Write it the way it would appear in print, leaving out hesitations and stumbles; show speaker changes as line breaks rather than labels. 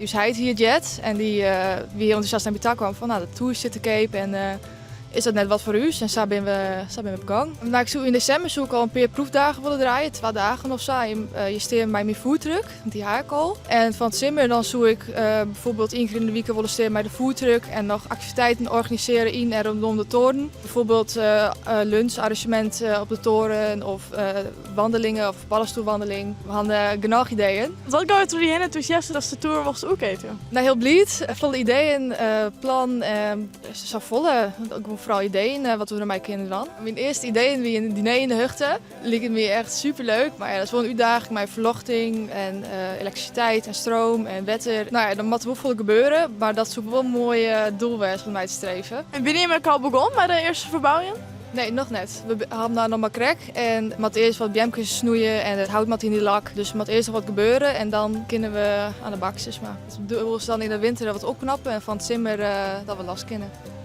Dus hij heet hier Jet en die wie enthousiast naar Bita kwam van de tour zit te Cape en is dat net wat voor u? En zo zijn we op gang. Nou, ik zoek in december al een paar proefdagen willen draaien, 2 dagen of zo. Je steert bij mijn foodtruck, die haak al. En van het simmer dan zoek ik bijvoorbeeld 1 keer in de week willen steren bij de foodtruck en nog activiteiten organiseren in en rondom de toren. Bijvoorbeeld luncharrangement op de toren of wandelingen of ballenstoelwandeling. We hadden genoeg ideeën.
Wat gaat er heen enthousiast als de tour mocht ook eten?
Nou, heel blij. Volle ideeën, plan, zo volle. Vooral ideeën wat we ermee kunnen dan. Mijn eerste ideeën wie een diner in de Hugten leek het me echt superleuk. Maar ja, dat is wel een uitdaging met verlochting en elektriciteit en stroom en wetter. Nou ja, dan moet er wel veel gebeuren, maar dat is ook wel een mooi doel om mij te streven.
En ben je met al begonnen bij de eerste verbouwing?
Nee, nog net. We hadden daar nog maar krek en moet eerst wat bjemkes snoeien en het hout moet in die lak. Dus er moet eerst nog wat gebeuren en dan kunnen we aan de bak. Maar het doel is dan in de winter dat we het opknappen en van het simmer dat we last kunnen.